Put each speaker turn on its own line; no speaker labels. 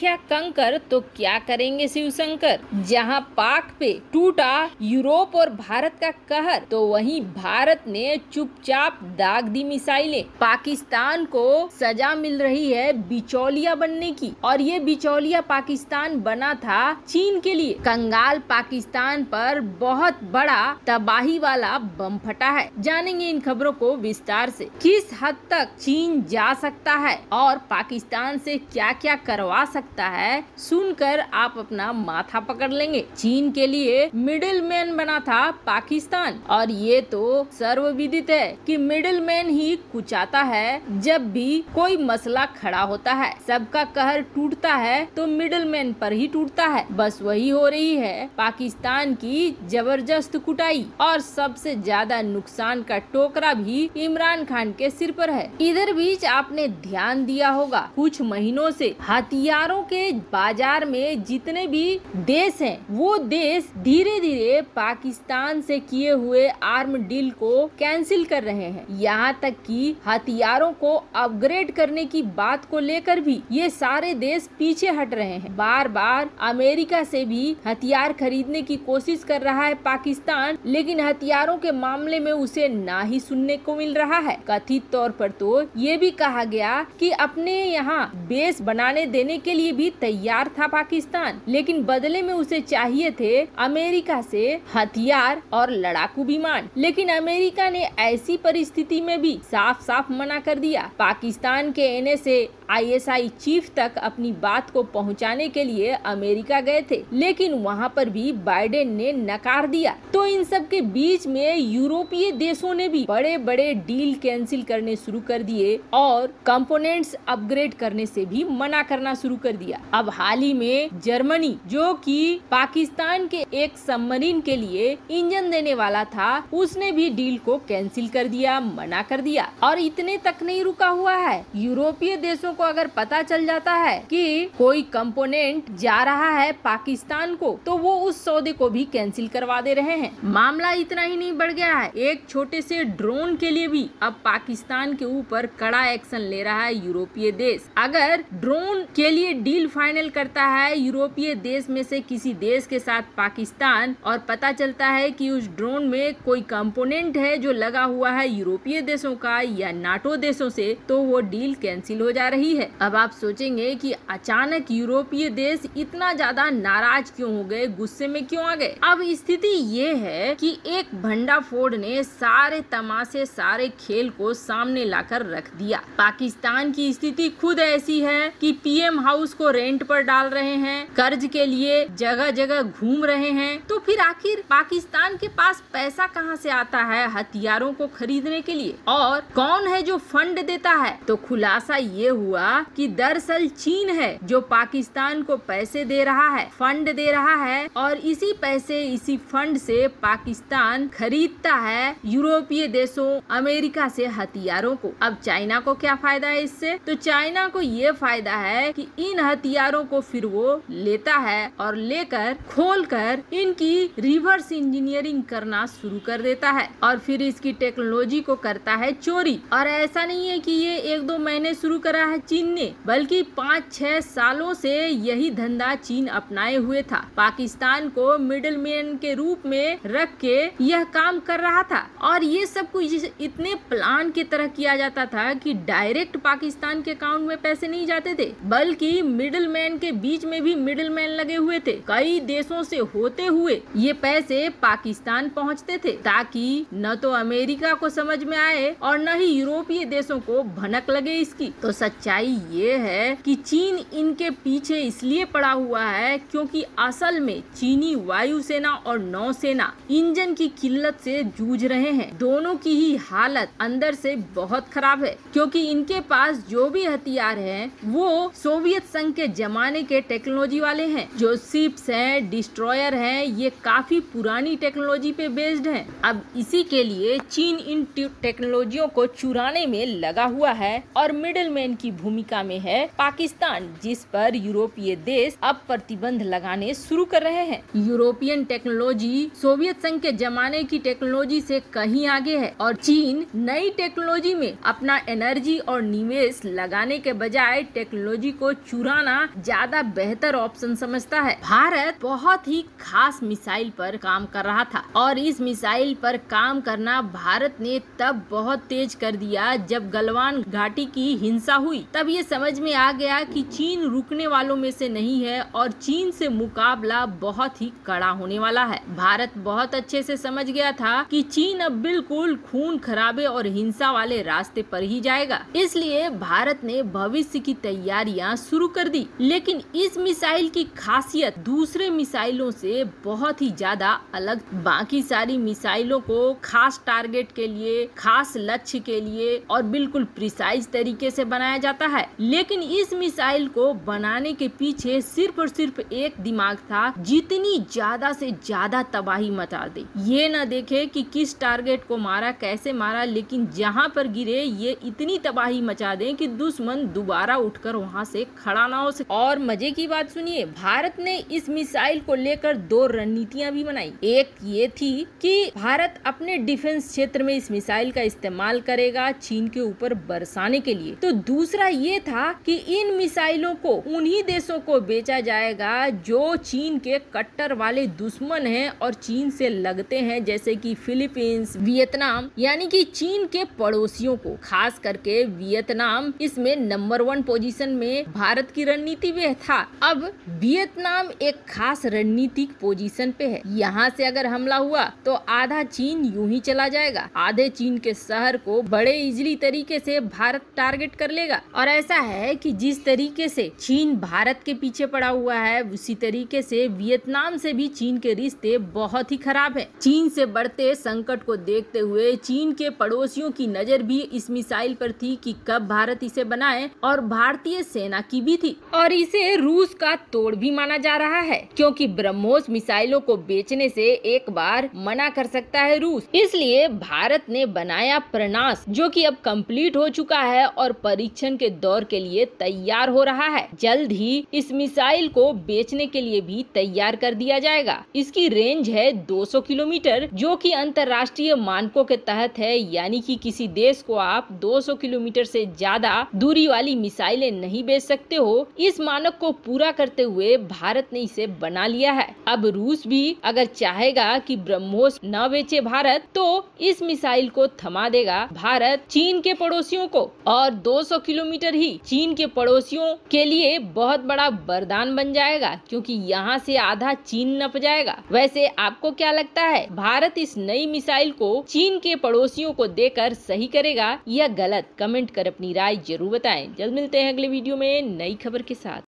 विख्या कंकर तो क्या करेंगे शिवशंकर। जहां पाक पे टूटा यूरोप और भारत का कहर, तो वहीं भारत ने चुपचाप दाग दी मिसाइलें। पाकिस्तान को सजा मिल रही है बिचौलिया बनने की, और ये बिचौलिया पाकिस्तान बना था चीन के लिए। कंगाल पाकिस्तान पर बहुत बड़ा तबाही वाला बम फटा है। जानेंगे इन खबरों को विस्तार से। किस हद तक चीन जा सकता है और पाकिस्तान से क्या क्या करवा सकता है, सुनकर आप अपना माथा पकड़ लेंगे। चीन के लिए मिडिल मैन बना था पाकिस्तान, और ये तो सर्वविदित है कि मिडिल मैन ही कुचाता है जब भी कोई मसला खड़ा होता है। सबका कहर टूटता है तो मिडिल मैन पर ही टूटता है। बस वही हो रही है पाकिस्तान की जबरदस्त कुटाई, और सबसे ज्यादा नुकसान का टोकरा भी इमरान खान के सिर पर है। इधर बीच आपने ध्यान दिया होगा, कुछ महीनों से हथियारों के बाजार में जितने भी देश हैं, वो देश धीरे धीरे पाकिस्तान से किए हुए आर्म डील को कैंसिल कर रहे हैं। यहाँ तक कि हथियारों को अपग्रेड करने की बात को लेकर भी ये सारे देश पीछे हट रहे हैं। बार बार अमेरिका से भी हथियार खरीदने की कोशिश कर रहा है पाकिस्तान, लेकिन हथियारों के मामले में उसे ना ही सुनने को मिल रहा है। कथित तौर पर तो ये भी कहा गया कि अपने यहाँ बेस बनाने देने के लिए भी तैयार था पाकिस्तान, लेकिन बदले में उसे चाहिए थे अमेरिका से हथियार और लड़ाकू विमान। लेकिन अमेरिका ने ऐसी परिस्थिति में भी साफ साफ मना कर दिया। पाकिस्तान के NSA ISI चीफ तक अपनी बात को पहुंचाने के लिए अमेरिका गए थे, लेकिन वहां पर भी बाइडेन ने नकार दिया। तो इन सब के बीच में यूरोपीय देशों ने भी बड़े बड़े डील कैंसिल करने शुरू कर दिए और कंपोनेंट्स अपग्रेड करने से भी मना करना शुरू कर दिया। अब हाल ही में जर्मनी, जो कि पाकिस्तान के एक सबमरीन के लिए इंजन देने वाला था, उसने भी डील को कैंसिल कर दिया, मना कर दिया। और इतने तक नहीं रुका हुआ है, यूरोपीय देशों को अगर पता चल जाता है कि कोई कंपोनेंट जा रहा है पाकिस्तान को, तो वो उस सौदे को भी कैंसिल करवा दे रहे हैं। मामला इतना ही नहीं बढ़ गया है, एक छोटे से ड्रोन के लिए भी अब पाकिस्तान के ऊपर कड़ा एक्शन ले रहा है यूरोपीय देश। अगर ड्रोन के लिए डील फाइनल करता है यूरोपीय देश में से किसी देश के साथ पाकिस्तान, और पता चलता है कि उस ड्रोन में कोई कंपोनेंट है जो लगा हुआ है यूरोपीय देशों का या नाटो देशों से, तो वो डील कैंसिल हो जा रही है। अब आप सोचेंगे कि अचानक यूरोपीय देश इतना ज्यादा नाराज क्यों हो गए, गुस्से में क्यों आ गए। अब स्थिति ये है कि एक भंडाफोड़ ने सारे तमाशे, सारे खेल को सामने लाकर रख दिया। पाकिस्तान की स्थिति खुद ऐसी है कि PM हाउस को रेंट पर डाल रहे हैं, कर्ज के लिए जगह जगह घूम रहे हैं। तो फिर आखिर पाकिस्तान के पास पैसा कहां से आता है हथियारों को खरीदने के लिए, और कौन है जो फंड देता है। तो खुलासा ये हुआ कि दरअसल चीन है जो पाकिस्तान को पैसे दे रहा है, फंड दे रहा है, और इसी पैसे, इसी फंड से पाकिस्तान खरीदता है यूरोपीय देशों, अमेरिका से हथियारों को। अब चाइना को क्या फायदा है इससे? तो चाइना को ये फायदा है कि इन हथियारों को फिर वो लेता है और लेकर खोलकर इनकी रिवर्स इंजीनियरिंग करना शुरू कर देता है, और फिर इसकी टेक्नोलॉजी को करता है चोरी। और ऐसा नहीं है कि ये 1-2 महीने शुरू करा है चीन ने, बल्कि 5-6 सालों से यही धंधा चीन अपनाए हुए था। पाकिस्तान को मिडिल मैन के रूप में रख के यह काम कर रहा था, और ये सब कुछ इतने प्लान की तरह किया जाता था कि डायरेक्ट पाकिस्तान के अकाउंट में पैसे नहीं जाते थे, बल्कि मिडिल मैन के बीच में भी मिडिल मैन लगे हुए थे। कई देशों से होते हुए ये पैसे पाकिस्तान पहुंचते थे, ताकि न तो अमेरिका को समझ में आए और न ही यूरोपीय देशों को भनक लगे इसकी। तो सच्चाई ये है कि चीन इनके पीछे इसलिए पड़ा हुआ है क्योंकि असल में चीनी वायुसेना और नौसेना इंजन की किल्लत से जूझ रहे हैं। दोनों की ही हालत अंदर से बहुत खराब है, क्योंकि इनके पास जो भी हथियार हैं वो सोवियत संघ के जमाने के टेक्नोलॉजी वाले हैं। जो शिप्स हैं, डिस्ट्रॉयर हैं, ये काफी पुरानी टेक्नोलॉजी पे बेस्ड हैं। अब इसी के लिए चीन इन टेक्नोलॉजियों को चुराने में लगा हुआ है और मिडिल मैन की भूमिका में है पाकिस्तान, जिस पर यूरोपीय देश अब प्रतिबंध लगाने शुरू कर रहे हैं। यूरोपियन टेक्नोलॉजी सोवियत संघ के जमाने की टेक्नोलॉजी से कहीं आगे है और चीन नई टेक्नोलॉजी में अपना एनर्जी और निवेश लगाने के बजाय टेक्नोलॉजी को चुराना ज्यादा बेहतर ऑप्शन समझता है। भारत बहुत ही खास मिसाइल पर काम कर रहा था और इस मिसाइल पर काम करना भारत ने तब बहुत तेज कर दिया जब गलवान घाटी की हिंसा हुई। तब ये समझ में आ गया कि चीन रुकने वालों में से नहीं है और चीन से मुकाबला बहुत ही कड़ा होने वाला है। भारत बहुत अच्छे से समझ गया था कि चीन अब बिल्कुल खून खराबे और हिंसा वाले रास्ते पर ही जाएगा, इसलिए भारत ने भविष्य की तैयारियां शुरू कर दी। लेकिन इस मिसाइल की खासियत दूसरे मिसाइलों से बहुत ही ज्यादा अलग। बाकी सारी मिसाइलों को खास टारगेट के लिए, खास लक्ष्य के लिए और बिल्कुल प्रिसाइज तरीके से बनाया जाता है, लेकिन इस मिसाइल को बनाने के पीछे सिर्फ और सिर्फ एक दिमाग था, जितनी ज्यादा से ज्यादा तबाही मचा दे। ये न देखे कि किस टारगेट को मारा, कैसे मारा, लेकिन जहां पर गिरे ये इतनी तबाही मचा दे कि दुश्मन दोबारा उठकर वहां से खड़ा ना हो सके। और मजे की बात सुनिए, भारत ने इस मिसाइल को लेकर दो रणनीतियां भी बनाई। एक ये थी कि भारत अपने डिफेंस क्षेत्र में इस मिसाइल का इस्तेमाल करेगा चीन के ऊपर बरसाने के लिए, तो दूसरा ये था कि इन मिसाइलों को उन्हीं देशों को बेचा जाएगा जो चीन के कट्टर वाले दुश्मन हैं और चीन से लगते हैं, जैसे कि फिलीपींस, वियतनाम, यानी कि चीन के पड़ोसियों को। खास करके वियतनाम इसमें नंबर 1 पोजीशन में भारत की रणनीति में था। अब वियतनाम एक खास रणनीतिक पोजीशन पे है। यहाँ से अगर हमला हुआ तो आधा चीन यूं ही चला जाएगा, आधे चीन के शहर को बड़े इजीली तरीके से भारत टारगेट कर लेगा। और ऐसा है कि जिस तरीके से चीन भारत के पीछे पड़ा हुआ है, उसी तरीके से वियतनाम से भी चीन के रिश्ते बहुत ही खराब है। चीन से बढ़ते संकट को देखते हुए चीन के पड़ोसियों की नजर भी इस मिसाइल पर थी कि कब भारत इसे बनाए, और भारतीय सेना की भी थी। और इसे रूस का तोड़ भी माना जा रहा है, क्योंकि ब्रह्मोस मिसाइलों को बेचने से एक बार मना कर सकता है रूस। इसलिए भारत ने बनाया प्रयास, जो कि अब कंप्लीट हो चुका है और परीक्षण के दौर के लिए तैयार हो रहा है। जल्द ही इस मिसाइल को बेचने के लिए भी तैयार कर दिया जाएगा। इसकी रेंज है 200 किलोमीटर, जो कि अंतर्राष्ट्रीय मानकों के तहत है, यानी कि किसी देश को आप 200 किलोमीटर से ज्यादा दूरी वाली मिसाइलें नहीं बेच सकते हो। इस मानक को पूरा करते हुए भारत ने इसे बना लिया है। अब रूस भी अगर चाहेगा कि ब्रह्मोस न बेचे भारत, तो इस मिसाइल को थमा देगा भारत चीन के पड़ोसियों को, और 200 किलोमीटर ही चीन के पड़ोसियों के लिए बहुत बड़ा वरदान बन जाएगा, क्योंकि यहाँ से आधा चीन नप जाएगा। वैसे आपको क्या लगता है, भारत इस नई मिसाइल को चीन के पड़ोसियों को देकर सही करेगा या गलत? कमेंट कर अपनी राय जरूर बताएं। जल्द मिलते हैं अगले वीडियो में नई खबर के साथ।